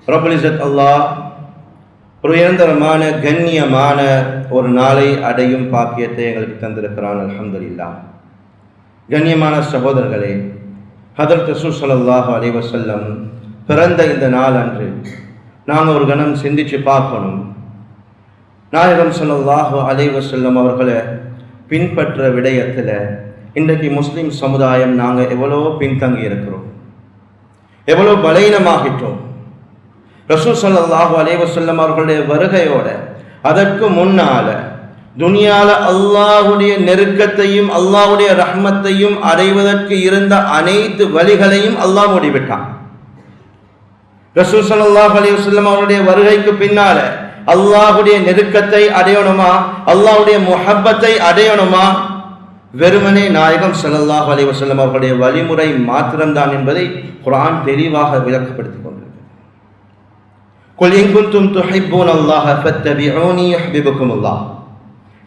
ரப்பல் இஸ்ஸத் அல்லாஹ் ஒரு நிரந்தரமான கண்ணியமான ஒரு நாளை அடையும் பாக்கியத்தை எங்களுக்கு தந்திருக்கிறான். அல்ஹம்துலில்லாஹ். கண்ணியமான சகோதரர்களே, ஹதரத் ரசூல் ஸல்லல்லாஹு அலைஹி வஸல்லம் பிறந்த இந்த நாள் அன்று நாங்கள் ஒரு கணம் சிந்திச்சு பார்க்கணும். நாயகம் ஸல்லல்லாஹு அலைஹி வஸல்லம் அவர்களை பின்பற்ற விடயத்தில் இன்றைக்கு முஸ்லீம் சமுதாயம் நாங்கள் எவ்வளோ பின்தங்கி இருக்கிறோம், எவ்வளோ பலவீனமாகிட்டோம். ரசூல் ஸல்லல்லாஹு அலைஹி வஸல்லம் அவர்களுடைய வருகையோட அதற்கு முன்னால துனியால அல்லாஹ்வுடைய நெருக்கத்தையும் அல்லாஹ்வுடைய ரஹ்மத்தையும் அடைவதற்கு இருந்த அனைத்து வழிகளையும் அல்லாஹ் மூடிவிட்டான். ரசூல் ஸல்லல்லாஹு அலைஹி வஸல்லம் அவருடைய வருகைக்கு பின்னால அல்லாஹ்வுடைய நெருக்கத்தை அடையணுமா, அல்லாஹ்வுடைய முஹப்பத்தை அடையணுமா, வெறுமனே நாயகம் ஸல்லல்லாஹு அலைஹி வஸல்லம் அவர்களுடைய வழிமுறை மாத்திரம்தான் என்பதை குர்ஆன் தெளிவாக விளக்கப்படுத்திக் கொண்டிருக்கிறது. குல் இன் குன்தும் துஹிப்பூனல்லாஹ ஃபத்தபிஊனி யுஹ்பிபுக்குமுல்லாஹ்.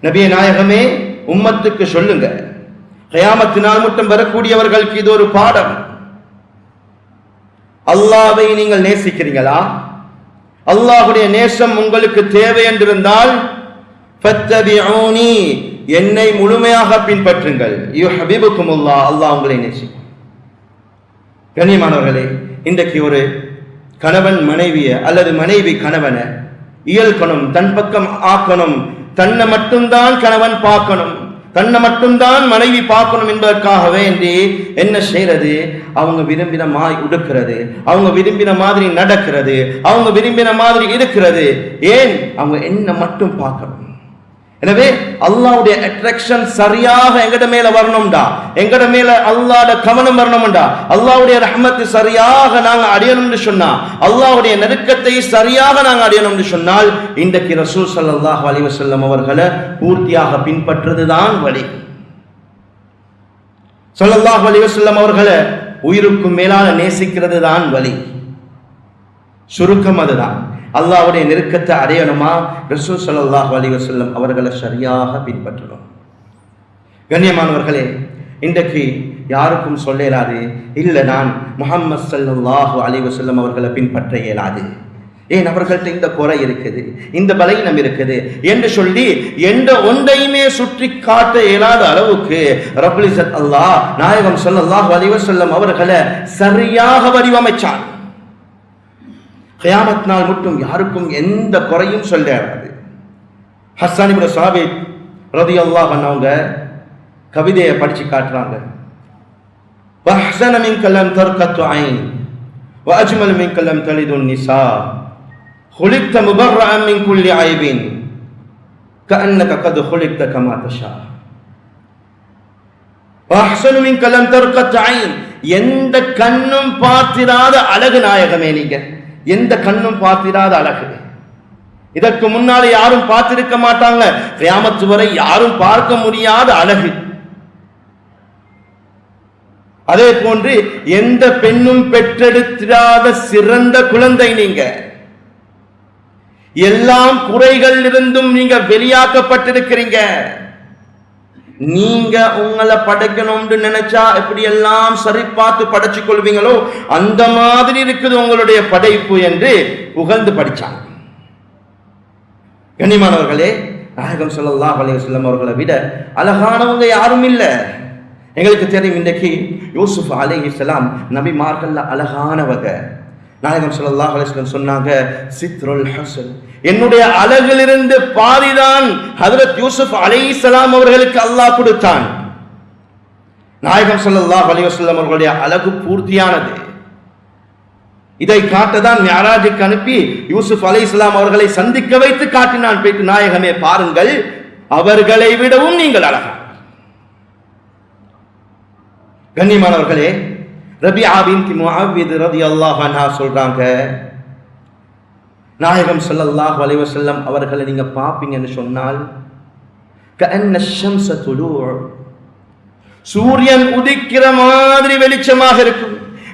நபியே நாயகமே, உம்மத்துக்கு சொல்லுங்க, கியாமத் நாள் மட்டும் வரக்கூடியவர்களுக்கு இது ஒரு பாடம். அல்லாஹ்வை நீங்கள் நேசிக்கிறீங்களா? அல்லாஹ்வுடைய நேசம் உங்களுக்கு தேவை என்றிருந்தால் ஃபத்தபிஊனி, என்னை முழுமையாக பின்பற்றுங்கள். யுஹ்பிபுக்குமுல்லாஹ், அல்லாஹ் உங்களை நேசிக்கும். கண்ணியமானவர்களே, இன்றைக்கு ஒரு கணவன் மனைவியை அல்லது மனைவி கணவனை இயல்கணும், தன் பக்கம் ஆக்கணும், தன்னை மட்டும்தான் கணவன் பார்க்கணும், தன்னை மட்டும்தான் மனைவி பார்க்கணும் என்பதற்காக வேண்டி என்ன செய்யறது? அவங்க விரும்பின மாதிரி உடுக்கிறது, அவங்க விரும்பின மாதிரி நடக்கிறது, அவங்க விரும்பின மாதிரி இருக்கிறது. ஏன்? அவங்க என்ன மட்டும் பார்க்கணும். எனவே அல்லாஹ்வுடைய அட்ராக்ஷன் சரியாக எங்கட மேல வரணும்டா, எங்கட மேல அல்லாஹ்வுடைய கவனம் வரணும்டா, அல்லாஹ்வுடைய ரஹ்மத் சரியாக நாங்க அடையணும்னு சொன்னா, அல்லாஹ்வுடைய நெருக்கத்தை சரியாக நாங்க அடையணும்னு சொன்னால் இன்றைக்கு ரசூல் ஸல்லல்லாஹு அலைஹி வஸல்லம் அவர்களை பூர்த்தியாக பின்பற்றுவதுதான் வழி. ஸல்லல்லாஹு அலைஹி வஸல்லம் அவர்களை உயிருக்கும் மேலான நேசிக்கிறது தான் வழி. சுருக்கம் அதுதான். அல்லாஹ்வுடைய நெருக்கத்தை அடையணுமா, ரசூல் ஸல்லல்லாஹு அலைஹி வஸல்லம் அவர்களை சரியாக பின்பற்றணும். கண்ணியமானவர்களே, இன்றைக்கு யாருக்கும் சொல்ல இயலாது, இல்லை நான் முஹம்மது ஸல்லல்லாஹு அலைஹி வஸல்லம் அவர்களை பின்பற்ற இயலாது, ஏன் அவர்கள்ட்ட இந்த குறை இருக்குது, இந்த பலவீனம் இருக்குது என்று சொல்லி எந்த ஒன்றையுமே சுற்றி காட்ட இயலாத அளவுக்கு ரப்பல் இஸ்ஸத் அல்லாஹ் நாயகம் ஸல்லல்லாஹு அலைஹி வஸல்லம் அவர்களை சரியாக வடிவமைச்சான். கியாமத் நாள் மட்டும் யாருக்கும் எந்த குறையும் சொல்ல இயலாது. ஹஸ்ஸான் இப்னு சாபித் ரலியல்லாஹு அன்ஹு அவங்க கவிதையை படிச்சு காட்டுறாங்க. வஹ்ஸன மின்க லம் தர்கத்து ஐன் வஅஜ்மல் மின்க லம் தலிதுன் நிசா خلقت مبرأ من كل عيب كأنك قد خلقت كما تشاء وأحسن منك لم ترقت عين. எந்த கண்ணும் பார்த்திராத அழகு நாயகமே, நீங்க எந்த கண்ணும் பார்த்திராத அழகு. இதற்கு முன்னாலே யாரும் பார்த்திருக்க மாட்டாங்க, கியாமத் வரை யாரும் பார்க்க முடியாத அழகு. அதே போன்று எந்த பெண்ணும் பெற்றெடுத்திராத சிறந்த குழந்தை நீங்க. எல்லாம் குறைகள் இருந்தும் நீங்க வெளியாக்கப்பட்டிருக்கிறீங்க. நீங்க உங்களை படைக்கணும்னு நினைச்சா எப்படி எல்லாம் சரி பார்த்து படைச்சு கொள்வீங்களோ அந்த மாதிரி இருக்குது உங்களுடைய படைப்பு என்று புகழ்ந்து படிச்சாங்க. கண்ணியமானவர்களே, நாயகம் ஸல்லல்லாஹு அலைஹி வஸல்லம் அவர்களை விட அழகானவங்க யாரும் இல்லை. எங்களுக்கு தெரியும், இன்றைக்கு யூசுப் அலைஹிஸ்ஸலாம் நபிமார்கள்ல அழகானவங்க. நாயகம் ஸல்லல்லாஹு அலைஹி வஸல்லம் சொன்னாங்க, சித்ருல் ஹஸன், என்னுடைய அழகிலிருந்து பாதிதான் ஹஜ்ரத் யூசுப் அலைஹிஸ்ஸலாம் அவர்களுக்கு அல்லாஹ் கொடுத்தான். நாயகம் ஸல்லல்லாஹு அலைஹி வஸல்லம் அவர்களுடைய அழகு பூர்த்தியானது. இதை காட்டதான் மிஅராஜுக்கு அனுப்பி யூசுப் அலைஹிஸ்ஸலாம் அவர்களை சந்திக்க வைத்து காட்டினான். போயிட்டு, நாயகமே பாருங்கள், அவர்களை விடவும் நீங்கள் அழகா. கண்ணியமானவர்களே, ரபிஆ பின்த் முஅவ்வித் ரலியல்லாஹு அன்ஹா சொல்றாங்க, நாயகம் ஸல்லல்லாஹு அலைஹி வஸல்லம் அவர்களை நீங்க பாப்பீங்கன்னு சொன்னால் கஅன்ன ஷம்ஸ துலூ, சூரியன் உதிக்கிற மாதிரி வெளிச்சமாக இருக்கும்.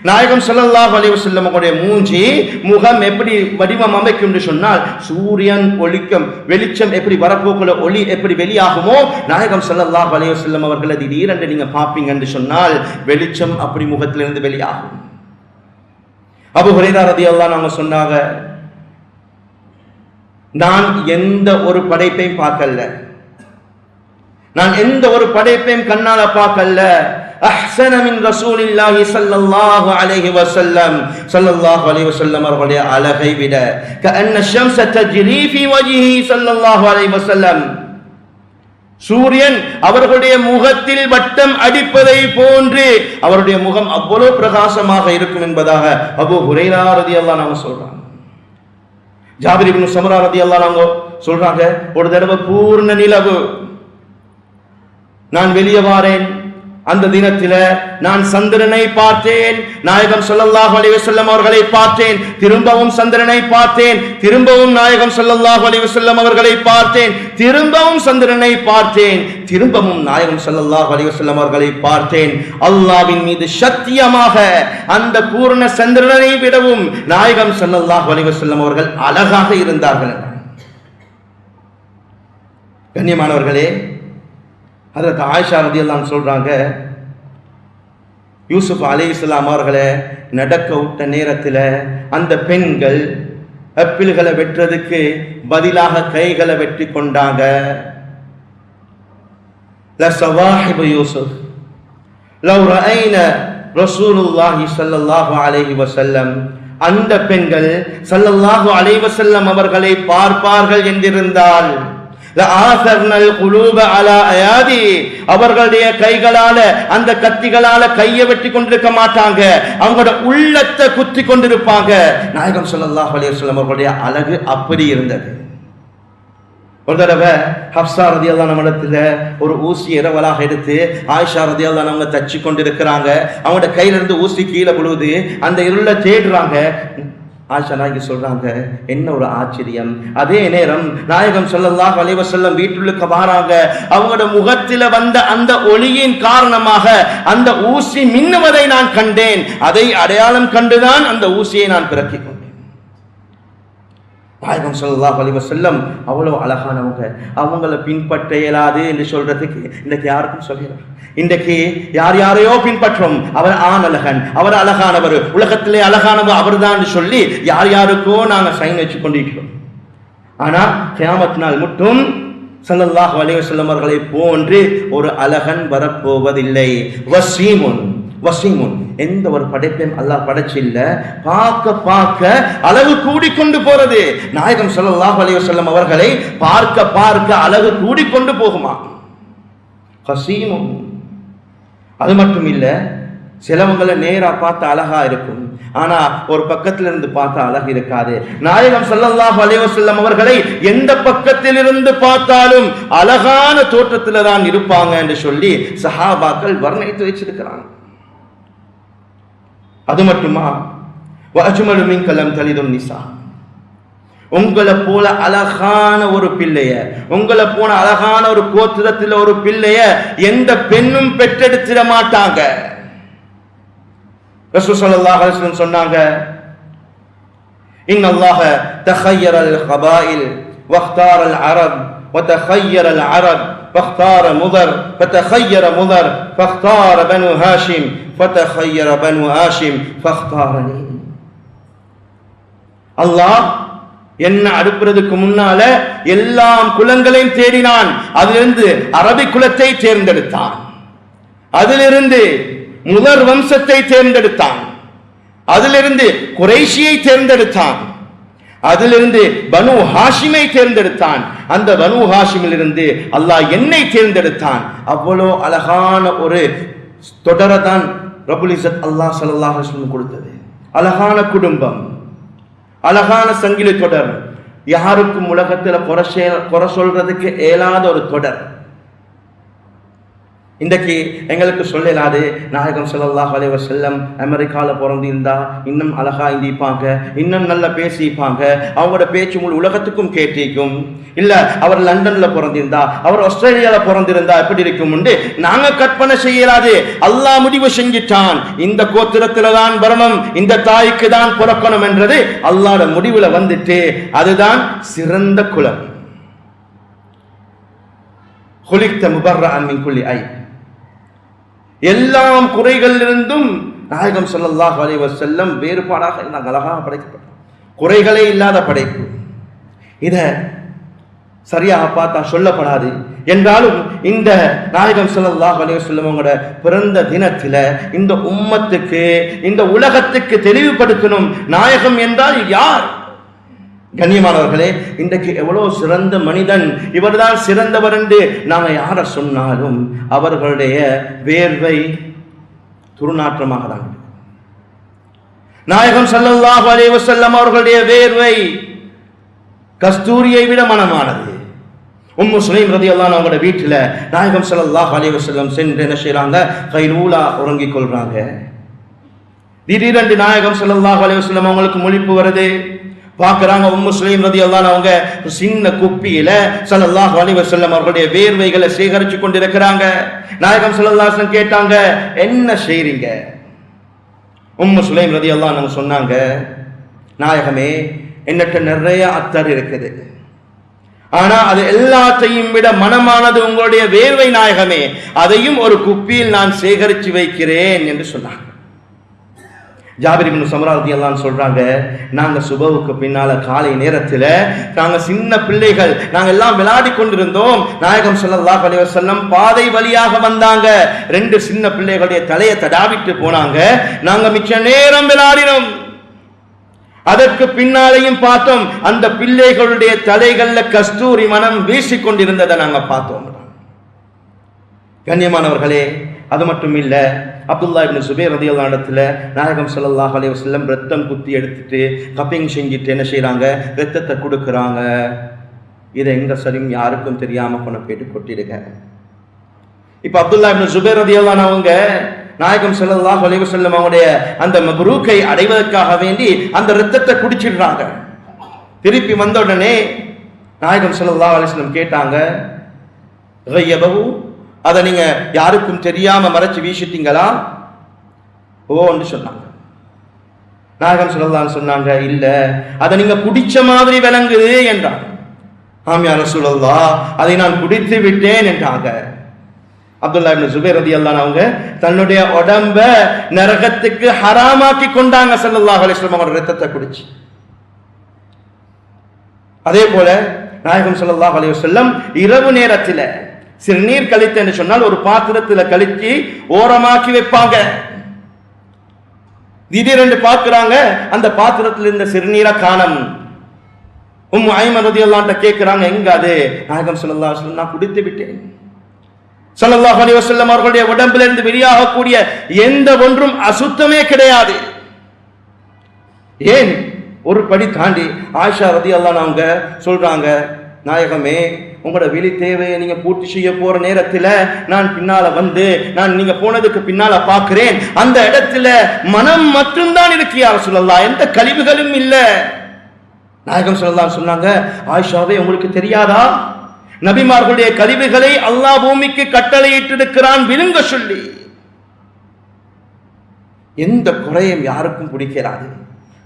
நாயகம் ஸல்லல்லாஹு அலைஹி வஸல்லம் அவருடைய மூஞ்சி முகம் எப்படி வடிவம் அமைக்கும் என்று சொன்னால், சூரியன் ஒளிக்கும் வெளிச்சம் எப்படி வரப்போக்குள்ள ஒளி எப்படி வெளியாகுமோ, நாயகம் ஸல்லல்லாஹு அலைஹி வஸல்லம் அவர்களை திடீரென்று நீங்க பாப்பீங்க என்று சொன்னால் வெளிச்சம் அப்படி முகத்திலிருந்து வெளியாகும். அபூ ஹுரைரா ரலியல்லாஹு அன்ஹு சொன்னாங்க, நான் எந்த ஒரு படைப்பையும் பார்க்கல, நான் எந்த ஒரு படைப்பையும் கண்ணால பார்க்கல. அஹ்ஸன மின் ரசூலில்லாஹி ஸல்லல்லாஹு அலைஹி வஸல்லம் அவர்களுடைய அழகை விட கஅன்ன ஷம்ஸ தஜ்ரி ஃபீ வஜ்ஹி ஸல்லல்லாஹு அலைஹி வஸல்லம், சூரியன் அவர்களுடைய முகத்தில் வட்டம் அடிப்பதை போன்று அவருடைய முகம் அவ்வளவு பிரகாசமாக இருக்கும் என்பதாக அபூ ஹுரைரா ரலியல்லாஹு அன்ஹு சொல்றாங்க. ஜாபிர் இப்னு சம்ரா ரலியல்லாஹு அன்ஹு சொல்றாங்க, ஒரு தடவை பூர்ண நிலவு, நான் வெளியே வாரேன், அந்த தினத்தில நான் சந்திரனை பார்த்தேன், நாயகம் ஸல்லல்லாஹு அலைஹி வஸல்லம் அவர்களை பார்த்தேன், திரும்பவும் சந்திரனை பார்த்தேன், திரும்பவும் நாயகம் ஸல்லல்லாஹு அலைஹி வஸல்லம் அவர்களை பார்த்தேன், திரும்பவும் சந்திரனை பார்த்தேன், திரும்பவும் நாயகம் ஸல்லல்லாஹு அலைஹி வஸல்லம் அவர்களை பார்த்தேன். அல்லாஹ்வின் மீது சத்தியமாக அந்த பூர்ண சந்திரனை விடவும் நாயகம் ஸல்லல்லாஹு அலைஹி வஸல்லம் அவர்கள் அழகாக இருந்தார்கள். கண்ணியமானவர்களே, ஹஜ்ரத் ஆயிஷா ரலியல்லாஹு அன்ஹா சொல்றாங்க, யூசுப் அலைஹிஸ்ஸலாம் அவர்களை நடக்க விட்ட நேரத்தில் அந்த பெண்கள் ஆப்பிள்களை வெட்டுறதுக்கு பதிலாக கைகளை வெட்டி கொண்டாங்க. லஸவாஹிபு யூசுப் லவ் ரஅய்ன ரசூலுல்லாஹி ஸல்லல்லாஹு அலைஹி வஸல்லம், அந்த பெண்கள் ஸல்லல்லாஹு அலைஹி வஸல்லம் அவர்களை பார்ப்பார்கள் என்றிருந்தால் அவர்களுடைய கைகளால அந்த கத்திகளால கையை வெட்டி கொண்டிருக்க மாட்டாங்க, அவங்களோட உள்ளத்தை குத்தி கொண்டிருப்பாங்க. நாயகம் ஸல்லல்லாஹு அலைஹி வஸல்லம் அவர்களுடைய அழகு அப்படி இருந்தது. ஒரு தடவை ஹப்ஸா ரலியல்லாஹு அன்ஹா இடத்துல ஒரு ஊசி இரவலாக எடுத்து ஆயிஷா ரலியல்லாஹு அன்ஹா அவங்க தச்சு கொண்டிருக்கிறாங்க. அவங்களோட கையில இருந்து ஊசி கீழே விழுவுது, அந்த இருள தேடுறாங்க. ஆயிஷா நாயகி சொல்றாங்க, என்ன ஒரு ஆச்சரியம். அதே நேரம் நாயகம் ஸல்லல்லாஹு அலைஹி வஸல்லம் வீட்டுக்கு வராங்க. அவங்களோட முகத்தில வந்த அந்த ஒளியின் காரணமாக அந்த ஊசி மின்னுவதை நான் கண்டேன். அதை அடையாளம் கண்டுதான் அந்த ஊசியை நான் பிறக்கிக் கொண்டேன். நாயகம் ஸல்லல்லாஹு அலைஹி வஸல்லம் அவ்வளவு அழகானவங்க, அவங்கள பின்பற்ற இயலாது என்று சொல்றதுக்கு இன்னைக்கு யாருக்கும் சொல்லிடுறாங்க. இன்றைக்கு யார் யாரையோ பின்பற்றும், அவர் ஆண் அழகன், அவர் அழகானவர், உலகத்திலே அழகானவர் அவர்தான் சொல்லி யார் யாருக்கோ நாங்கள் சைன் வச்சு கொண்டிருக்கிறோம். ஆனா கியாமத் நாள் மட்டும் ஸல்லல்லாஹு அலைஹி வஸல்லம் அவர்களை போன்று ஒரு அழகன் வரப்போவதில்லை. வசீமுன் எந்த ஒரு படைப்பையும் அல்லாஹ் படைச்சில்ல, பார்க்க பார்க்க அழகு கூடிக்கொண்டு போறது. நாயகம் ஸல்லல்லாஹு அலைஹி வஸல்லம் அவர்களை பார்க்க பார்க்க அழகு கூடிக்கொண்டு போகுமா. ஹசீமுன், அது மட்டும் இல்ல, சிலவங்களை நேரா பார்த்து அழகா இருக்கும், ஆனா ஒரு பக்கத்துல இருந்து பார்த்தா அழகு இருக்காது. நாயகம் ஸல்லல்லாஹு அலைஹி வஸல்லம் அவர்களை எந்த பக்கத்தில் இருந்து பார்த்தாலும் அழகான தோற்றத்துல தான் இருப்பாங்க என்று சொல்லி சஹாபாக்கள் வர்ணித்து வச்சிருக்கிறாங்க. அது மட்டுமா, வஅஜ்மலு மின்க லம் தலிதுன் நிசா, உங்களை போல அழகான ஒரு பிள்ளைய, உங்களை போல அழகான ஒரு கோத்திரத்தில் ஒரு பிள்ளைய எந்த பெண்ணும் பெற்றெடுத்திட மாட்டாங்க. ரசூல் ஸல்லல்லாஹு அலைஹி வஸல்லம் சொன்னாங்க, இன்னல்லாஹ தഖய்யரல் கபாயில் வக்தாரல் அரப் வதഖய்யரல் அரப் فاختار مضر فتخير مضر فاختار بنو هاشم فتخير بنو هاشم فاختارني. அல்லாஹ் என்ன அடுப்புறதுக்கு முன்னால எல்லா குலங்களையும் தேடினான், அதிலிருந்து அரபி குலத்தை தேர்ந்தெடுத்தான், அதிலிருந்து முதர் வம்சத்தை தேர்ந்தெடுத்தான், அதிலிருந்து குறைஷியை தேர்ந்தெடுத்தான், அதிலிருந்து பனு ஹாஷிமை தேர்ந்தெடுத்தான், அந்த பனு ஹாஷிமிலிருந்து அல்லாஹ் என்னை தேர்ந்தெடுத்தான். அவ்வளோ அழகான ஒரு தொடரை தான் ரப்புல் இஸ்ஸத் அல்லாஹ் ஸல்லல்லாஹு அலைஹி வஸல்லம் கொடுத்தது. அழகான குடும்பம், அழகான சங்கிலி தொடர், யாருக்கும் உலகத்தில் குறை சொல்றதுக்கு இயலாத ஒரு தொடர். இன்றைக்கு எங்களுக்கு சொல்லலாது, நாயகம் ஸல்லல்லாஹு அலைஹி வஸல்லம் அமெரிக்காவில் பிறந்திருந்தா இன்னும் அழகா இருந்திருப்பாங்க, இன்னும் நல்லா பேசிப்பாங்க, அவங்களோட பேச்சு முழு உலகத்துக்கும் கேட்டிருக்கும். இல்ல அவர் லண்டன்ல பிறந்திருந்தா, அவர் ஆஸ்திரேலியாவில் பிறந்திருந்தா எப்படி இருக்கும் என்று நாங்க கற்பனை செய்யலாது. அல்லாஹ் முடிவு செஞ்சிட்டான், இந்த கோத்திரத்துல தான் வரணும், இந்த தாய்க்கு தான் பிறக்கணும் என்றது அல்லாஹ்வோட முடிவுல வந்துட்டு, அதுதான் சிறந்த குலம். குலிக்த முபர்ரஅன் மின் குல்லி ஐப், எல்லா குறைகளிலிருந்தும் நாயகம் ஸல்லல்லாஹு அலைஹி வஸல்லம் வேறுபாடாக இருந்தாங்க, அழகாக படைக்கப்பட்டாங்க, குறைகளே இல்லாத படைப்பு. இதை சரியாக பார்த்தா சொல்லப்படாது என்றாலும் இந்த நாயகம் ஸல்லல்லாஹு அலைஹி வஸல்லம் அவங்களோட பிறந்த தினத்தில் இந்த உம்மத்துக்கு, இந்த உலகத்துக்கு தெளிவுபடுத்தணும் நாயகம் என்றால் யார். கண்ணியமானவர்களே, இன்றைக்கு எவ்வளோ சிறந்த மனிதன், இவர்தான் சிறந்தவர் என்று நாங்கள் யாரை சொன்னாலும் அவர்களுடைய வேர்வை துர்நாற்றமாக தான். நாயகம் ஸல்லல்லாஹு அலைஹி வஸல்லம் அவர்களுடைய வேர்வை கஸ்தூரியை விட மனமானது. உம்மு சுலைம் ரலியல்லாஹு அன்ஹா அவங்களோட வீட்டில் நாயகம் ஸல்லல்லாஹு அலைஹி வஸல்லம் சென்று என்ன செய்றாங்க, கைலூலா உறங்கிக் கொள்றாங்க. திடீரென்று நாயகம் ஸல்லல்லாஹு அலைஹி வஸல்லம் அவங்களுக்கு முழிப்பு வருது. பார்க்குறாங்க, உம்மு சுலைம் ரலியல்லாஹு அன்ஹா அவங்க சின்ன குப்பியில ஸல்லல்லாஹு அலைஹி வஸல்லம் அவர்களுடைய வேர்வைகளை சேகரித்து கொண்டிருக்கிறாங்க. நாயகம் ஸல்லல்லாஹு அலைஹி வஸல்லம் கேட்டாங்க, என்ன செய்றீங்க? உம்மு சுலைம் ரலியல்லாஹு அன்ஹா சொன்னாங்க, நாயகமே, என்னட்ட நிறைய அத்தர் இருக்குது, ஆனா அது எல்லாத்தையும் விட மனமானது உங்களுடைய வேர்வை நாயகமே, அதையும் ஒரு குப்பியில் நான் சேகரித்து வைக்கிறேன் என்று சொன்னாங்க. ஜாபிர் இப்னு சம்ரா ரலியல்லாஹு அன்ஹு சொல்றாங்க, நாங்க சுபவுக்கு பின்னால காலை நேரத்தில் நாங்க சின்ன பிள்ளைகள், நாங்க எல்லாம் விளையாடி கொண்டிருந்தோம். நாயகம் ஸல்லல்லாஹு அலைஹி வஸல்லம் பாதை வழியாக வந்தாங்க. 2 சின்ன பிள்ளைகளுடைய தலையை தடாவிட்டு போனாங்க. நாங்க மிச்ச நேரம் விளையாடினோம். அதற்கு பின்னாலையும் பார்த்தோம், அந்த பிள்ளைகளுடைய தலைகள்ல கஸ்தூரி மனம் வீசிக்கொண்டிருந்ததை நாங்க பார்த்தோம். கண்ணியமானவர்களே, அது மட்டும் இல்ல, அப்துல்லா இப்னு சுபைர் ரலியல்லாஹு அன்ஹு இடத்துல நாயகம் ஸல்லல்லாஹு அலைஹி வஸல்லம் ரத்தம் குத்தி எடுத்துட்டு கப்பிங் செஞ்சுட்டு என்ன செய்றாங்க, ரத்தத்தை கொடுக்குறாங்க. இதை எங்க சரியும் யாருக்கும் தெரியாம கொண்டு போயிட்டு கொட்டிடுங்க. இப்ப அப்துல்லா இப்னு சுபைர் ரலியல்லாஹு அன்ஹு அவங்க நாயகம் ஸல்லல்லாஹு அலைஹி வஸல்லம் அவங்களுடைய அந்த மப்ரூக்கை அடைவதற்காக வேண்டி அந்த ரத்தத்தை குடிச்சிடுறாங்க. திருப்பி வந்த உடனே நாயகம் ஸல்லல்லாஹு அலைஹி வஸல்லம் கேட்டாங்க, கையபஹு, அதை நீங்க யாருக்கும் தெரியாம மறைச்சு வீசிட்டீங்களா? ஓன்னு சொன்னாங்க. நாயகம் ஸல்லல்லாஹு அலைஹி சொன்னாங்க, இல்ல, அதை நீங்க குடிச்ச மாதிரி விளங்குது என்றாங்க. ஆம் யா ரசூலல்லாஹ், அதை நான் குடித்து விட்டேன் என்றாங்க. அப்துல்லா இப்னு சுபைர் ரலியல்லாஹு அன்ஹு அவங்க தன்னுடைய உடம்ப நரகத்துக்கு ஹராமாக்கி கொண்டாங்க ஸல்லல்லாஹு அலைஹி வஸல்லம் அவரோட ரத்தத்தை குடிச்சு. அதே போல நாயகம் ஸல்லல்லாஹு அலைஹி வஸல்லம் இரவு நேரத்தில் சிறுநீர் கழித்து என்று சொன்னால் ஒரு பாத்திரத்தில் கழிச்சு ஓரமாக்கி வைப்பாங்க. திடீரென்று பார்க்கிறாங்க, அந்த பாத்திரத்தில் இருந்த சிறுநீரை காணோம். உம்மு ஐமன் ரலியல்லாஹு அன்ஹா கேட்கிறாங்க, எங்க அது? நாயகம் ஸல்லல்லாஹு அலைஹி வஸல்லம், நான் குடித்து விட்டேன். ஸல்லல்லாஹு அலைஹி வஸல்லம் அவர்களுடைய உடம்பிலிருந்து வெளியாகக்கூடிய எந்த ஒன்றும் அசுத்தமே கிடையாது. ஏன்? ஒரு படி தாண்டி ஆயிஷா ரலியல்லாஹு அன்ஹா அவங்க சொல்றாங்க, நாயகமே, உங்களோட வெளி தேவையை நீங்க பூர்த்தி செய்ய போற நேரத்தில் நான் பின்னால வந்து நான் நீங்க போனதுக்கு பின்னால பார்க்கிறேன், அந்த இடத்துல மனம் மட்டும்தான் இருக்கு யா ரசூலல்லாஹ், எந்த கழிவுகளும் இல்ல. நாயகம் ஸல்லல்லாஹு அலைஹி சொன்னாங்க, ஆயிஷாவே, உங்களுக்கு தெரியாதா, நபிமார்களுடைய கழிவுகளை அல்லாஹ் பூமிக்கு கட்டளையிட்டிருக்கிறான் விழுங்க சொல்லி. எந்த குறையும் யாருக்கும் பிடிக்கிறாது.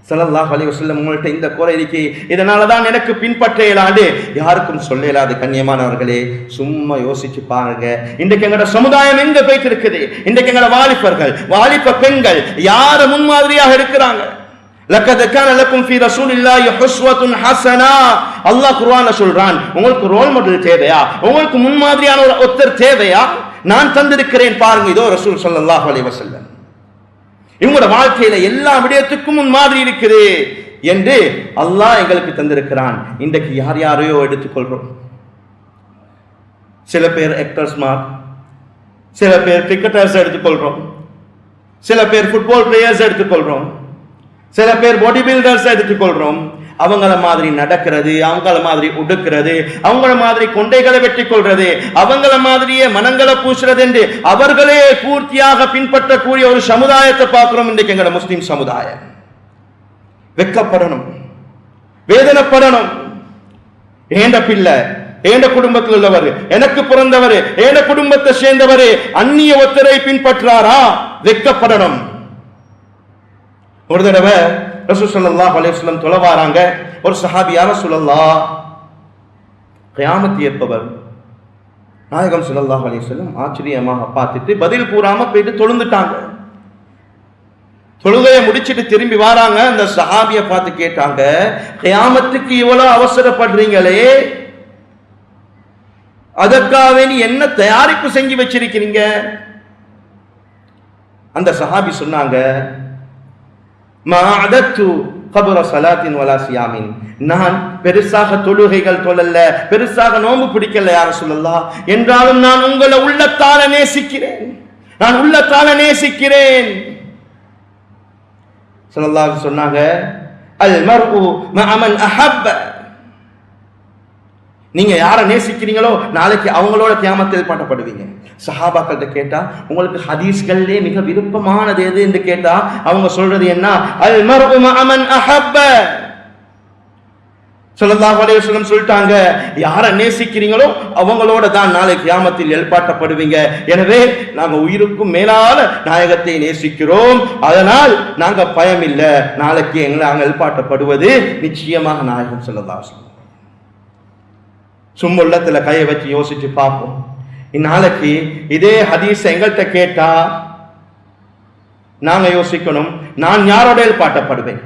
ஸல்லல்லாஹு அலைஹி வஸல்லம் உங்கள்கிட்ட இந்த குறை இருக்கு, இதனாலதான் எனக்கு பின்பற்ற இயலாது, யாருக்கும் சொல்ல இயலாது. கண்ணியமானவர்களே, சும்மா யோசிச்சு பாருங்க, இன்றைக்கு எங்களோட சமுதாயம் எங்க போயிட்டு இருக்குது. இன்றைக்கு எங்களோட வாலிபர்கள், வாலிப பெண்கள் யார முன்மாதிரியாக இருக்கிறாங்க. லக்கத் கான லக்கும் ஃபீ ரசூலில்லாஹி உஸ்வத்துன் ஹஸனா, அல்லாஹ் குர்ஆன்ல சொல்றான், உங்களுக்கு ரோல் மாடல் தேவையா, உங்களுக்கு முன்மாதிரியான ஒரு ஒருத்தர் தேவையா, நான் தந்திருக்கிறேன் பாருங்க, இதோ ரசூல் ஸல்லல்லாஹு அலைஹி வஸல்லம். இவங்களோட வாழ்க்கையில எல்லா விடயத்துக்கும் முன்மாதிரி இருக்குது என்று அல்லாஹ் எங்களுக்கு தந்திருக்கிறான். இன்றைக்கு யார் யாரையோ எடுத்துக்கொள்றோம். சில பேர் ஆக்டர்ஸ் மார், சில பேர் கிரிக்கெட்டர்ஸ் எடுத்துக்கொள்றோம், சில பேர் ஃபுட்பால் பிளேயர்ஸ் எடுத்துக்கொள்றோம், சில பேர் பாடி பில்டர்ஸ் எடுத்துக்கொள்றோம். அவங்கள மாதிரி நடக்கிறது, அவங்கள மாதிரி உடுக்கிறது, அவங்கள மாதிரி கொண்டைகளை வெட்டி கொள்றது, அவங்கள மாதிரியே மனங்களை பூசுறது என்று அவர்களே பூர்த்தியாக பின்பற்றக்கூடிய ஒரு சமுதாயத்தை பார்க்கிறோம் இன்றைக்கு எங்களோட முஸ்லிம் சமுதாயம். வெக்கப்படணும், வேதனைப்படணும். ஏண்ட பிள்ளை, ஏண்ட குடும்பத்தில் உள்ளவர், எனக்கு பிறந்தவர், ஏண்ட குடும்பத்தை சேர்ந்தவர் அந்நிய ஒத்தரை பின்பற்றாரா? வெக்கப்படணும். ஒரு தடவை ரசூல் ஸல்லல்லாஹு அலைஹி வஸல்லம் தொலைவாராங்க. ஒரு சஹாபி, யா ரசூலல்லாஹ், கியாமத் ஏற்பவர். நாயகம் ஸல்லல்லாஹு அலைஹி வஸல்லம் ஆச்சரியமாக பார்த்துட்டு பதில் கூறாம போயிட்டு தொழுந்துட்டாங்க. தொழுகையை முடிச்சிட்டு திரும்பி வராங்க. அந்த சஹாபியை பார்த்து கேட்டாங்க, கியாமத்துக்கு இவ்வளவு அவசரப்படுறீங்களே, அதற்காக நீ என்ன தயாரிப்பு செஞ்சு வச்சிருக்கிறீங்க? அந்த சஹாபி சொன்னாங்க, மஅதத்து கபர ஸலாத்தின் வலா சியாமின், நான் பெருசாக தொழுகைகள் தொழல, பெருசாக நோன்பு பிடிக்கல யா ரசூலல்லாஹ், என்றாலும் நான் உங்களை உள்ளத்தால நேசிக்கிறேன், நான் உள்ளத்தால நேசிக்கிறேன். ஸல்லல்லாஹு அலைஹி சொன்னாங்க, அல் மர்உ மஅ மன் அஹப்ப, நீங்க யாரை நேசிக்கிறீங்களோ நாளைக்கு அவங்களோட கியாமத்தில் பாட்டப்படுவீங்க. சஹாபாக்கள்கிட்ட கேட்டா உங்களுக்கு ஹதீஸ்கள்லே மிக விருப்பமானது எது என்று கேட்டா அவங்க சொல்றது என்ன? அல் மர்உ மஅ மன் அஹப்ப. ஸல்லல்லாஹு அலைஹி வஸல்லம் சொல்லிட்டாங்க, யாரை நேசிக்கிறீங்களோ அவங்களோட தான் நாளை கியாமத்தில் எழுப்பாட்டப்படுவீங்க. எனவே நாங்க உயிருக்கும் மேலான நாயகத்தை நேசிக்கிறோம், அதனால் நாங்க பயம் இல்லை, நாளைக்கு நாங்க எழுப்பாட்டப்படுவது நிச்சயமாக நாயகம் ஸல்லல்லாஹு அலைஹி வஸல்லம். சும்மா உள்ளத்துல கையை வச்சு யோசிச்சு பார்ப்போம். இந்நாளைக்கு இதே ஹதீஸ் எங்கள்கிட்ட கேட்டா நாங்க யோசிக்கணும், நான் யாரோட எழுப்பாட்டப்படுவேன்,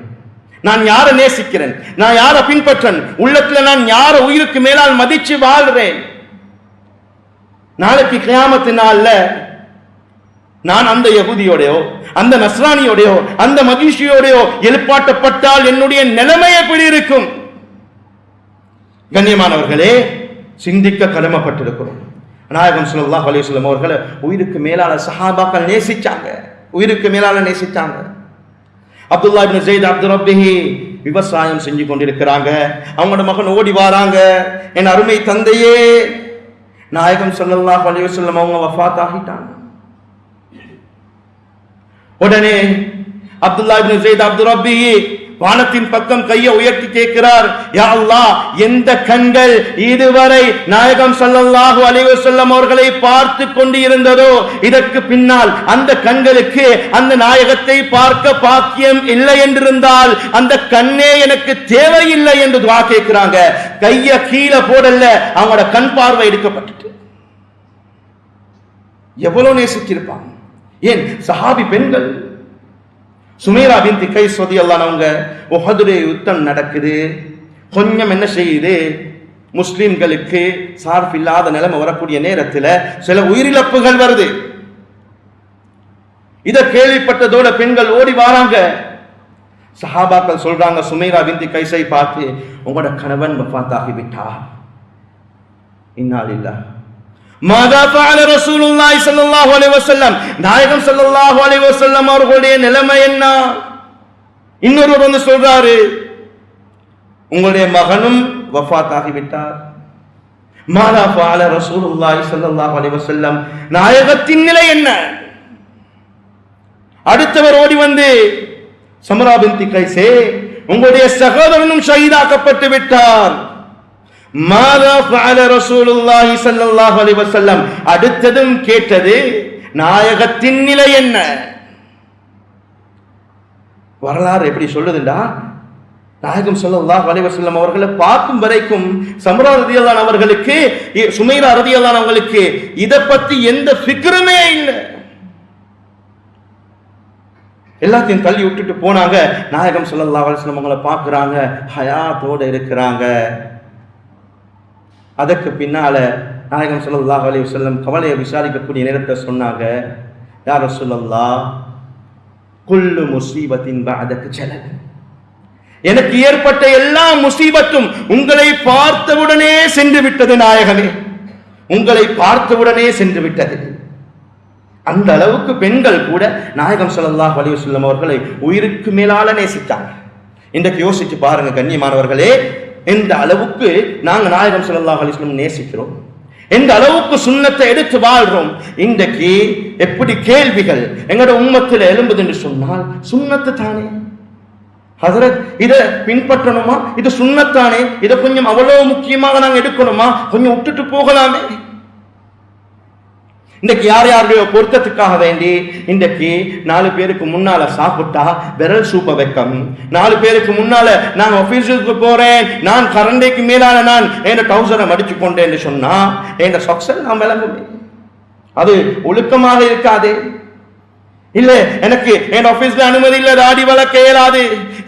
நான் யாரை நேசிக்கிறேன், நான் யாரை பின்பற்றேன், உள்ளத்துல நான் யார உயிருக்கு மேலால் மதிச்சு வாழ்றேன். நாளைக்கு கியாமத்து நாள்ல நான் அந்த யகூதியோடையோ அந்த நஸ்ரானியோடையோ அந்த மஜூசியோடையோ எழுப்பாட்டப்பட்டால் என்னுடைய நிலைமை எப்படி இருக்கும்? கண்ணியமானவர்களே, சிந்திக்க கடமைப்பட்டிருக்கிறோம். நாயகம் ஸல்லல்லாஹு அலைஹி வஸல்லம் அவர்களை உயிருக்கு மேலான சஹாபாக்கள் நேசிச்சாங்க, உயிருக்கு மேலான நேசிச்சாங்க. அப்துல்லா இப்னு ஸைத் அப்துர் ரப்பிஹி விவசாயம் செஞ்சு கொண்டிருக்கிறாங்க. அவங்களோட மகன் ஓடி வராங்க, என் அருமை தந்தையே, நாயகம் ஸல்லல்லாஹு அலைஹி வஸல்லம் அவங்க வஃபாத் ஆகிட்டாங்க. உடனே அப்துல்லா இப்னு ஸைத் அப்துர் ரப்பிஹி வானத்தின் பக்கம் கையை உயர்த்தி கேட்கிறார், யா அல்லாஹ், எந்த கண்கள் இதுவரை நாயகம் ஸல்லல்லாஹு அலைஹி வஸல்லம் அவர்களை பார்த்து கொண்டு இருந்ததோ இதற்கு பின்னால் அந்த கண்களுக்கு அந்த நாயகத்தை பார்க்க பாக்கியம் இல்லை என்றிருந்தால் அந்த கண்ணே எனக்கு தேவையில்லை என்று துஆ கேட்கிறாங்க. கையை கீழே போடல, அவங்களோட கண் பார்வை எடுக்கப்பட்டு எவ்வளவு நேசிச்சிருப்பாங்க. ஏன் சஹாபி பெண்கள், சுமைரா பின்த் கைஸ் ரலியல்லாஹு அன்ஹா, உஹதுடைய யுத்தம் நடக்குது, கொஞ்சம் என்ன செய்யுது, முஸ்லிம்களுக்கு சார்பு இல்லாத நிலைமை வரக்கூடிய நேரத்தில் சில உயிரிழப்புகள் வருது. இதை கேள்விப்பட்டதோட பெண்கள் ஓடி வராங்க. சஹாபாக்கள் சொல்றாங்க சுமைரா பின்த் கைஸை பார்த்து, உங்களோட கணவன் வஃபாத் ஆகிவிட்டார். இன்னா லில்லாஹ். மாதா ஃபஅல ரசூலுல்லாஹி ஸல்லல்லாஹு அலைஹி வஸல்லம், நாயகம் ஸல்லல்லாஹு அலைஹி வஸல்லம் அவர்களுடைய நிலைமை என்ன? இன்னொருவர் வந்து சொல்றாரு, உங்களுடைய மகனும் வஃபாத் ஆகிவிட்டார். மாதா ஃபஅல ரசூலுல்லாஹி ஸல்லல்லாஹு அலைஹி வஸல்லம், நாயகத்தின் நிலை என்ன? அடுத்தவர் ஓடி வந்து, சம்ரா பின்த் கைஸே, உங்களுடைய சகோதரனும் ஷஹீதாக்கப்பட்டு விட்டார். மாதா ஃபஅல ரசூலுல்லாஹி ஸல்லல்லாஹு அலைஹி வஸல்லம், அடுத்ததும் கேட்டது, நாயகத்தின் நிலை என்ன? வரலாறு எப்படி சொல்லுதுண்டா, நாயகம் ஸல்லல்லாஹு அலைஹி வஸல்லம் அவர்களை பார்க்கும் வரைக்கும் சம்ரா ரலியல்லாஹு அன்ஹா அவர்களுக்கு, சுமைரா ரலியல்லாஹு அன்ஹா அவங்களுக்கு இத பத்தி எந்த ஃபிக்ருமே இல்லை. எல்லாத்தையும் தள்ளி விட்டுட்டு போனாங்க. நாயகம் ஸல்லல்லாஹு அலைஹி வஸல்லம் அவங்களை பார்க்குறாங்க, ஹயாத்தோட இருக்கிறாங்க. அதற்கு பின்னால நாயகம் ஸல்லல்லாஹு அலைஹி வஸல்லம் கவலையை விசாரிக்கக்கூடிய நேரத்தை சொன்னாங்க, யா ரசூலல்லாஹ், குல்லு முஸீபத்தின் பஅதக ஜலல், எனக்கு ஏற்பட்ட எல்லா முசீபத்தும் உங்களை பார்த்தவுடனே சென்று விட்டது நாயகமே, உங்களை பார்த்தவுடனே சென்று விட்டது. அந்த அளவுக்கு பெண்கள் கூட நாயகம் ஸல்லல்லாஹு அலைஹி வஸல்லம் அவர்களை உயிருக்கு மேலால நேசித்தாங்க. இன்றைக்கு யோசிச்சு பாருங்க கண்ணியமானவர்களே, எந்த அளவுக்கு நாங்க நாயகம் ஸல்லல்லாஹு அலைஹி வஸல்லம் நேசிக்கிறோம், எந்த அளவுக்கு சுன்னத்தை எடுத்து வாழ்றோம். இன்றைக்கு எப்படி கேள்விகள் எங்களோட உம்மத்தில் எழும்புது என்று சொன்னால், சுன்னத்து தானே ஹஜரத், இதை பின்பற்றணுமா, இது சுன்னத்தானே, இதை கொஞ்சம் அவ்வளவு முக்கியமாக நாங்க எடுக்கணுமா, கொஞ்சம் விட்டுட்டு போகலாமே. இன்றைக்கு யார் யாருடைய பொருத்தத்துக்காக வேண்டி இன்றைக்கு 4 பேருக்கு முன்னால சாப்பிட்டா விரல் சூப்ப வைக்கம், 4 பேருக்கு முன்னால நான் ஆபீஸுக்கு போறேன், நான் கரண்டைக்கு மேலான நான் என் டவுசரை மடிச்சு கொண்டேன் சொன்னா என் சொக்ஸல் நான் விளங்குமே, அது ஒழுக்கமாக இருக்காதே. இல்ல எனக்கு என் ஆபீஸ்ல அனுமதி இல்ல, தாடி வளர்க்க இயலாது.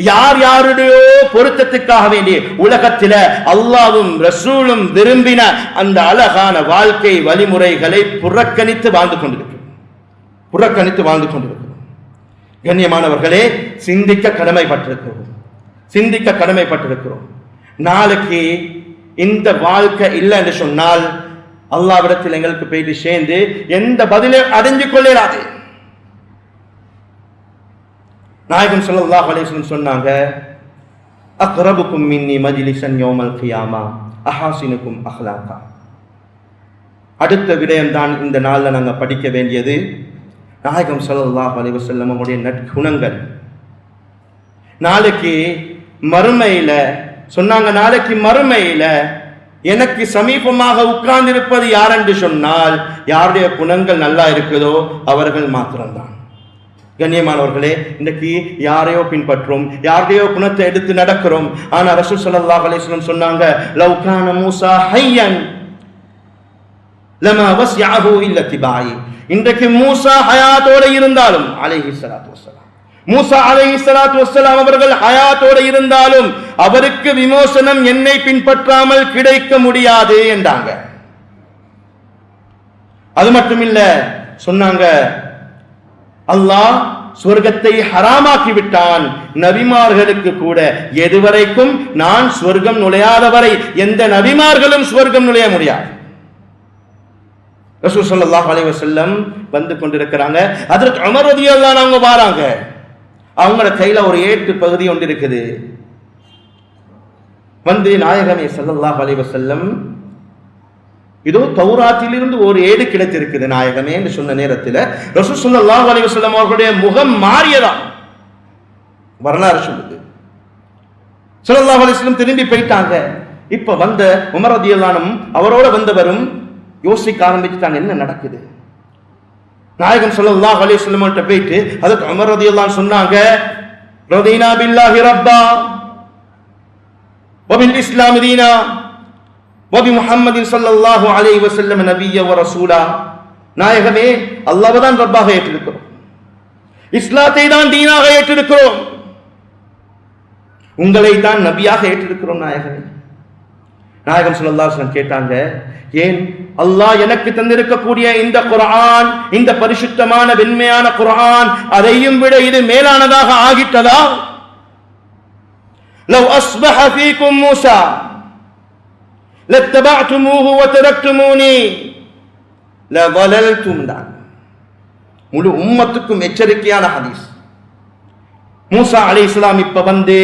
யார் யாருடையோ பொருத்தத்துக்காக வேண்டிய உலகத்தில அல்லாஹ்வும் ரசூலும் விரும்பின அந்த அழகான வாழ்க்கை வழிமுறைகளை புறக்கணித்து வாழ்ந்து கொண்டிருக்கிறோம். கண்ணியமானவர்களே, சிந்திக்க கடமைப்பட்டிருக்கிறோம். நாளைக்கு இந்த வாழ்க்கை இல்லை என்று சொன்னால் அல்லாஹ்விடத்தில் எங்களுக்கு போயிட்டு சேர்ந்து எந்த பதிலை அடைஞ்சு கொள்ளாது. நாயகம் ஸல்லல்லாஹு அலைஹி வஸல்லம் சொன்னாங்க, அக்ரபுக்கும் மின்னி மஜ்லிஸன் யௌமல் கியாமா அஹாசினுக்கும் அஹ்லாகா. அடுத்த விடயம் தான் இந்த நாளில் நாங்கள் படிக்க வேண்டியது. நாயகம் ஸல்லல்லாஹு அலைஹி வஸல்லம் உடைய நற்குணங்கள். நாளைக்கு மறுமையில சொன்னாங்க, நாளைக்கு மறுமையில எனக்கு சமீபமாக உட்கார்ந்திருப்பது யார் என்று சொன்னால் யாருடைய குணங்கள் நல்லா இருக்குதோ அவர்கள் மாத்திரம்தான். கண்ணியமானவர்களே, இன்றைக்கு யாரையோ பின்பற்றும், யாருடையோ குணத்தை எடுத்து நடக்கிறோம். ஆனா ரசூல் ஸல்லல்லாஹு அலைஹி வஸல்லம் சொன்னாங்க, லவ் கான மூஸா ஹய்யன் லமா வஸ்யஹு இல்லா திபாயி. இன்றைக்கு மூஸா ஹயாத்தோட இருந்தாலும் அலைஹிஸ்ஸலாத்து வஸ்ஸலாம், மூஸா அலைஹிஸ்ஸலாத்து வஸ்ஸலாம் அவர்கள் ஹயாத்தோட இருந்தாலும் அவருக்கு விமோசனம் என்னை பின்பற்றாமல் கிடைக்க முடியாது என்றாங்க. அது மட்டுமில்ல, சொன்னாங்க அல்லாஹ் சொர்க்கத்தை ஹராமாக்கி விட்டான். நபிமார்களுக்கு கூட எதுவரைக்கும் நான் சொர்க்கம் நுழையாதவரை எந்த நபிமார்களும் சொர்க்கம் நுழைய முடியாது. ரசூல் ஸல்லல்லாஹு அலைஹி வஸல்லம் வந்து கொண்டிருக்கிறாங்க. ஹஜ்ரத் உமர் ரலியல்லாஹு அன்ஹு அவங்க வராங்க. அவங்களோட கையில ஒரு ஏட்டு பகுதி ஒன்று இருக்குது. வந்து நாயகமே ஸல்லல்லாஹு அலைஹி வஸல்லம், இதோ தௌராத்திலிருந்து ஒரு ஏடு கிடைத்திருக்குது நாயகமே என்று சொன்ன நேரத்தில் ரசூல் ஸல்லல்லாஹு அலைஹி வஸல்லம் அவர்களுடைய முகம் மாறியதா வரலாறு சொல்லுது. ஸல்லல்லாஹு அலைஹி வஸல்லம் திரும்பி போயிட்டாங்க. இப்ப வந்த உமர் ரலியல்லாஹு அன்ஹு அவரோட வந்தவரும் யோசிக்க ஆரம்பிச்சுட்டாங்க, என்ன நடக்குது. நாயகம் ஸல்லல்லாஹு அலைஹி வஸல்லம் கிட்ட போயிட்டு ஹஜ்ரத் உமர் ரலியல்லாஹு அன்ஹு சொன்னாங்க, ரதீனா பில்லாஹி ரப்பா வபில் இஸ்லாம் தீனா வபி முஹம்மதின் ஸல்லல்லாஹு அலைஹி வஸல்லம் நபிய்ய வ ரசூலா. நாயகமே, அல்லாஹ்வை தான் ரப்பாக ஏற்றிருக்கிறோம், இஸ்லாத்தை தான் தீனாக ஏற்றிருக்கிறோம், உங்களை தான் நபியாக ஏற்றிருக்கிறோம் நாயகமே. நாயகம் ஸல்லல்லாஹு அலைஹி வஸல்லம் கேட்டாங்க, ஏன் அல்லாஹ் எனக்கு தந்திருக்கக்கூடிய இந்த குர்ஆன், இந்த பரிசுத்தமான வெண்மையான குர்ஆன் அதையும் விட இது மேலானதாக ஆகிட்டதா? லவ் அஸ்பஹ ஃபீக்கும் மூஸா லத்தபஅதுமூஹு வதரக்துமூனி லவலல்தும். முழு உம்மத்துக்கும் எச்சரிக்கையான ஹதீஸ். மூஸா அலைஹிஸ்ஸலாம் இப்ப வந்து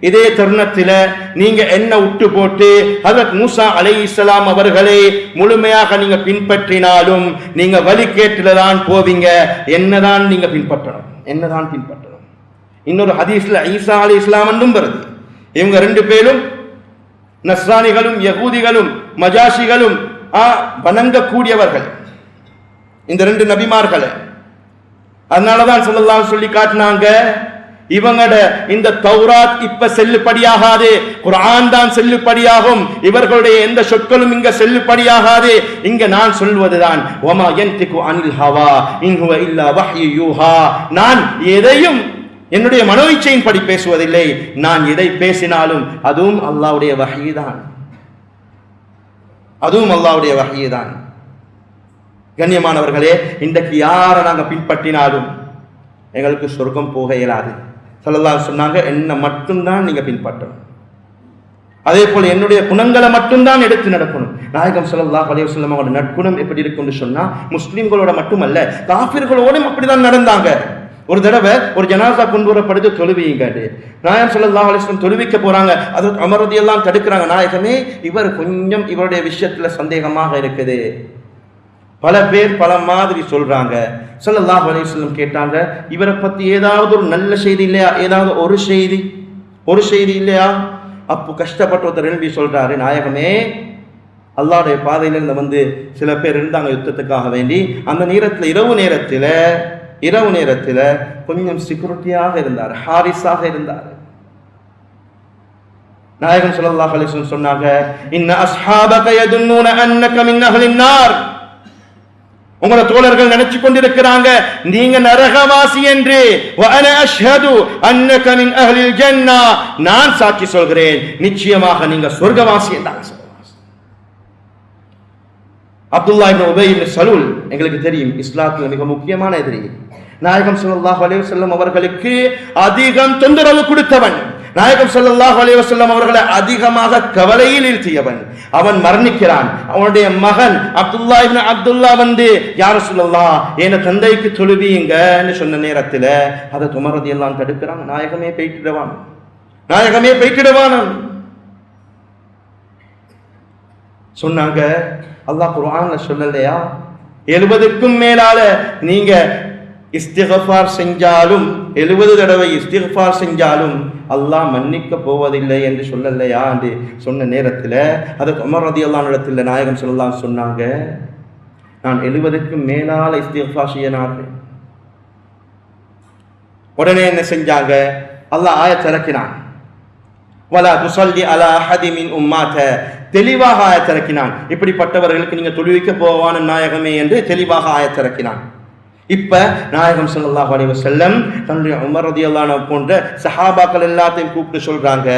இதே தருணத்தில் நீங்க என்ன விட்டு போட்டு ஹஜ்ரத் மூஸா அலைஹிஸ்ஸலாம் அவர்களை முழுமையாக நீங்க பின்பற்றினாலும் நீங்க வழிகேட்டில தான் போவீங்க. என்னதான் நீங்க பின்பற்றணும். இன்னொரு ஹதீஸ்ல ஈசா அலைஹிஸ்ஸலாம் என்றும் வருது. இவங்க ரெண்டு பேரும் நஸ்ரானிகளும் யகூதிகளும் மஜாஷிகளும் வணங்கக்கூடியவர்கள், இந்த ரெண்டு நபிமார்களை. அதனாலதான் ஸல்லல்லாஹு சொல்லி காட்டினாங்க, இவங்கட இந்த தௌராத் இப்ப செல்லுபடியாகாது, குர்ஆன் தான் செல்லுபடியாகும், இவர்களுடைய எந்த சொற்களும் இங்க செல்லுபடியாகாது. இங்க நான் சொல்வதுதான் வமா யன்திகு அனில் ஹவா இன் ஹுவ இல்லா வஹ்யு யூஹா. நான் எதையும் என்னுடைய மனோயிச்சையின் படி பேசுவதில்லை, நான் எதை பேசினாலும் அதுவும் அல்லாஹ்வுடைய வஹ்யி தான். கண்ணியமானவர்களே, இன்றைக்கு யாரை நாங்க பின்பற்றினாலும் எங்களுக்கு சொர்க்கம் போக இயலாது. ஸல்லல்லாஹு சொன்னாங்க, என்ன மட்டும்தான் நீங்க பின்பற்றணும், அதே போல என்னுடைய குணங்களை மட்டும்தான் எடுத்து நடக்கணும். நாயகம் ஸல்லல்லாஹு அலைஹி வஸல்லம் அவரோட நற்குணம் எப்படி இருக்குன்னு சொன்னா முஸ்லிம்களோட மட்டுமல்ல காஃபிர்களோடும் அப்படிதான் நடந்தாங்க. ஒரு தடவை ஒரு ஜனாசா கொண்டு வரப்படுது, தொழுவிங்க. நாயகம் ஸல்லல்லாஹு அலைஹி வஸல்லம் தொழுவிக்க போறாங்க. ஹஜ்ரத் உமர் ரலியல்லாஹு அன்ஹு தடுக்கிறாங்க, நாயகமே இவர் கொஞ்சம் இவருடைய விஷயத்துல சந்தேகமாக இருக்குது, பல பேர் பல மாதிரி சொல்றாங்க. ஸல்லல்லாஹு அலைஹி வஸல்லம் கேட்டாங்க, இவரை பத்தி ஏதாவது ஒரு நல்ல செய்தி இல்லையா, ஏதாவது ஒரு செய்தி இல்லையா? அப்போ கஷ்டப்பட்ட ஒருத்தர் எழுப்பி சொல்றாரு, நாயகமே அல்லாஹ்வுடைய பாதையில இருந்து வந்து சில பேர் இருந்தாங்க யுத்தத்துக்காக வேண்டி. அந்த நேரத்தில் இரவு நேரத்தில் கொஞ்சம் செக்யூரிட்டியாக இருந்தார், ஹாரிஸாக இருந்தார். நாயகம் ஸல்லல்லாஹு அலைஹி வஸல்லம் சொன்னாங்க, இன்ன அஸ்ஹாபக யதுன்னூன அன்னக மின் அஹ்லின் நார். உங்கள தோழர்கள் நினைச்சு கொண்டிருக்கிறாங்க நீங்க நரகவாசி என்று. வஅன அஷ்ஹது அன்னக மின் அஹ்லில் ஜன்னah, நான் சாட்சி சொல்கிறேன் நிச்சயமாக நீங்க சொர்க்கவாசி என்றாங்க. அப்துல்லா இப்னு உபை இப்னு சலூல் எங்களுக்கு தெரியும் இஸ்லாத்தில் மிக முக்கியமான எதிரி. நாயகம் ஸல்லல்லாஹு அலைஹி வஸல்லம் அவர்களுக்கு அதிகம் தொந்தரவு கொடுத்தவன், நாயகம் ஸல்லல்லாஹு அலைஹி வஸல்லம் அவர்களை அதிகமாக கவலையில் இழுத்தியவன். அவன் மரணிக்கிறான். அவனுடைய மகன் அப்துல்லா இப்னு அப்துல்லா வந்து யா ரசூலல்லாஹ் என் தந்தைக்கு தொழுவீங்கன்னு சொன்ன நேரத்தில் அதை உமர் ரலியல்லாஹு அன்ஹு தடுக்கிறாங்க. நாயகமே போய்ட்டிடுவான், நாயகமே போய்ட்டிடுவான் சொன்னாங்க. அல்லாஹ் குர்ஆன்ல சொல்லலையா 70க்கும் மேலால நீங்க இஸ்திக்ஃபார் செஞ்சாலும் 70 தடவை இஸ்திக்ஃபார் செஞ்சாலும் அல்லாஹ் மன்னிக்க போவதில்லை என்று சொல்லலையா என்று சொன்ன நேரத்தில் அதற்கு உமர் ரலியல்லாஹு அன்ஹு இடத்தில் நாயகம் ஸல்லல்லாஹு அலைஹி சொன்னாங்க நான் 70க்கும் மேலால இஸ்திக்ஃபார் செய்ய நாடுறேன். உடனே என்ன செஞ்சாங்க, அல்லாஹ் ஆயத் இறக்கினான், வலா துஸல்லி அலா அஹதி மின் உம்மாத, தெளிவாக ஆயத் இறக்கினான். இப்படிப்பட்டவர்களுக்கு நீங்க தொழுவிக்க போவான நாயகமே என்று தெளிவாக ஆயத் இறக்கினான். இப்ப நாயகம் ஸல்லல்லாஹு அலைஹி வஸல்லம் தன்னுடைய உமர் ரலியல்லாஹு அன்ஹு போன்ற சஹாபாக்கள் எல்லாத்தையும் கூப்பிட்டு சொல்றாங்க,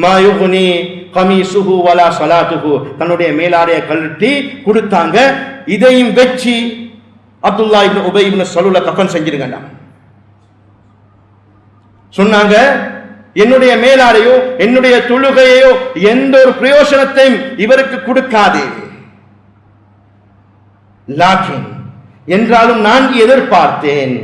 மா யுக்னி கமீசுஹு வலா ஸலாத்துஹு, தன்னுடைய மேலாடைய கழட்டி கொடுத்தாங்க. இதையும் வெச்சி அப்துல்லா இப்னு உபை இப்னு சலூல கஃன் செஞ்சிருங்கடா சொன்னாங்க. என்னுடைய மேலாடையோ என்னுடைய தொழுகையோ எந்த ஒரு பிரயோஜனத்தையும் இவருக்கு கொடுக்காதே. லாக்கின் என்றாலும் நான் எதிர்பார்த்தேன்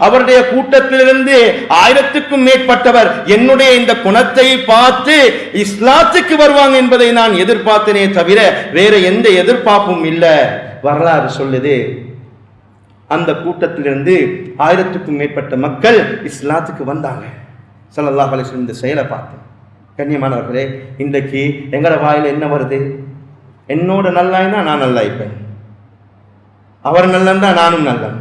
அவருடைய கூட்டத்திலிருந்து 1000க்கும் மேற்பட்டவர் என்னுடைய இந்த குணத்தை பார்த்து இஸ்லாத்துக்கு வருவாங்க என்பதை நான் எதிர்பார்த்தேனே தவிர வேற எந்த எதிர்பார்ப்பும் இல்லை. வரலாறு சொல்லுது அந்த கூட்டத்திலிருந்து 1000க்கும் மேற்பட்ட மக்கள் இஸ்லாத்துக்கு வந்தாங்க. ஸல்லல்லாஹு அலைஹி வஸல்லம் இந்த செயலை பார்த்து, கண்ணியமானவர்களே, இன்றைக்கு எங்கட வாயில என்ன வருது, என்னோட நல்லாயினா நான் நல்லா இருப்பேன், அவர் நல்லா நானும் நல்லன்,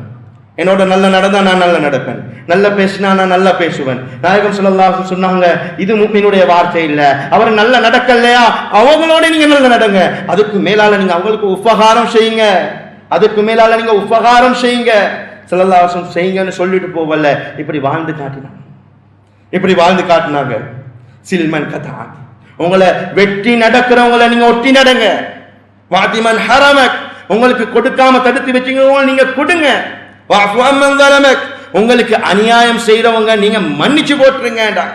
என்னோட நல்ல நடந்தா நான் நல்ல நடப்பேன், நல்ல பேசினா நான் நல்லா பேசுவேன். நாயகம் ஸல்லல்லாஹு அலைஹி வஸல்லம் சொன்னாங்க இது முஃமினுடைய வார்த்தை இல்ல, அவர் நல்ல நடக்கலையா அவங்களோட நீங்க நல்ல நடங்க, அதுக்கு மேலால நீங்க அவங்களுக்கு உபகாரம் செய்யுங்க, அதுக்கு மேலால நீங்க உபகாரம் செய்யுங்க. ஸல்லல்லாஹு அலைஹி வஸல்லம் செய்யுங்கன்னு சொல்லிட்டு போவல, இப்படி வாழ்ந்து காட்டினாங்க, இப்படி வாழ்ந்து காட்டினாங்க. சில்மன் கதா, உங்களை வெட்டி நடக்கிறவங்களை நீங்க ஒட்டி நடங்க. வாதிமன் ஹரமக், உங்களுக்கு கொடுக்காம தடுத்து வச்சீங்க நீங்க கொடுங்க. வஅஃபு அம்மன் ஸலமக், உங்களுக்கு அநியாயம் செய்யறவங்க நீங்க மன்னிச்சு போட்டுருங்கடா.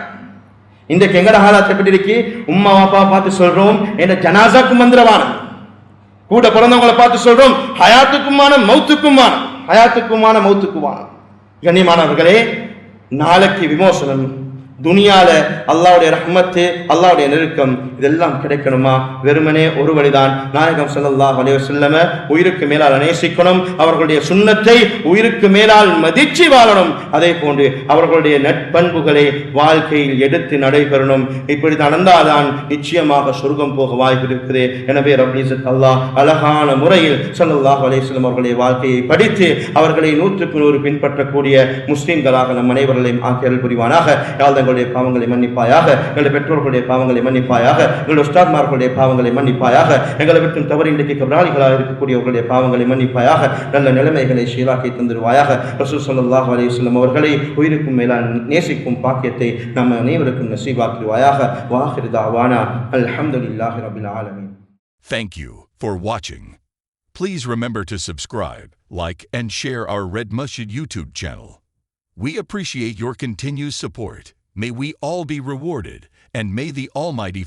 இன்றைக்கு எங்கட ஹாலாத் எப்படி இருக்கு, உம்மா அப்பா பார்த்து சொல்றோம் என்ன ஜனாசாக்கும் மந்திரவான, கூட பிறந்தவங்களை பார்த்து சொல்றோம் ஹயாத்துக்குமான மௌத்துக்குமான, ஹயாத்துக்குமான மௌத்துக்குமான. கண்ணியமானவர்களே, நாளைக்கு விமோசனம், துனியால அல்லாஹ்வுடைய ரஹ்மத்து, அல்லாஹ்வுடைய நெருக்கம் இதெல்லாம் கிடைக்கணுமா? வெறுமனே ஒரு வழிதான், நாயகம் ஸல்லல்லாஹு அலைஹி வஸல்லம் உயிருக்கு மேலால் நேசிக்கணும், அவர்களுடைய சுன்னத்தை உயிருக்கு மேலால் மதிச்சு வாழணும், அதே போன்று அவர்களுடைய நட்பண்புகளை வாழ்க்கையில் எடுத்து நடைபெறணும். இப்படி நடந்தால்தான் நிச்சயமாக சொர்க்கம் போக வாய்ப்பு இருக்குது. எனவே ரப்பல் இஸ்ஸத் அல்லாஹ் அழகான முறையில் ஸல்லல்லாஹு அலைஹி வஸல்லம் அவர்களுடைய வாழ்க்கையை படித்து அவர்களை 100க்கு 100 பின்பற்றக்கூடிய முஸ்லிம்களாக நம் அனைவர்களையும் ஆக்கியல் புரிவானாக. எங்களுடைய பாவங்களை மன்னிப்பாயாக, எங்களுடைய பெற்றோர்களுடைய பாவங்களை மன்னிப்பாயாக, எங்களுடைய உஸ்தாத்மார்களுடைய பாவங்களை மன்னிப்பாயாக, எங்களை விட்டு தவறு இன்றைக்கு கபராளிகளாக இருக்கக்கூடியவர்களுடைய பாவங்களை மன்னிப்பாயாக, நல்ல நிலைமைகளை சீராக்கி தந்துருவாயாக. ரசூல் ஸல்லல்லாஹு அலைஹி வஸல்லம் அவர்களை உயிருக்கும் மேலான நேசிக்கும் பாக்கியத்தை நம்ம அனைவருக்கும் நசீபாக்குவாயாக. வாஹிரு தஅவானா அல்ஹம்துலில்லாஹி ரப்பில் ஆலமீன். Thank you for watching. Please remember to subscribe, like and share our Red Masjid YouTube channel. We appreciate your continued support. May we all be rewarded, and may the Almighty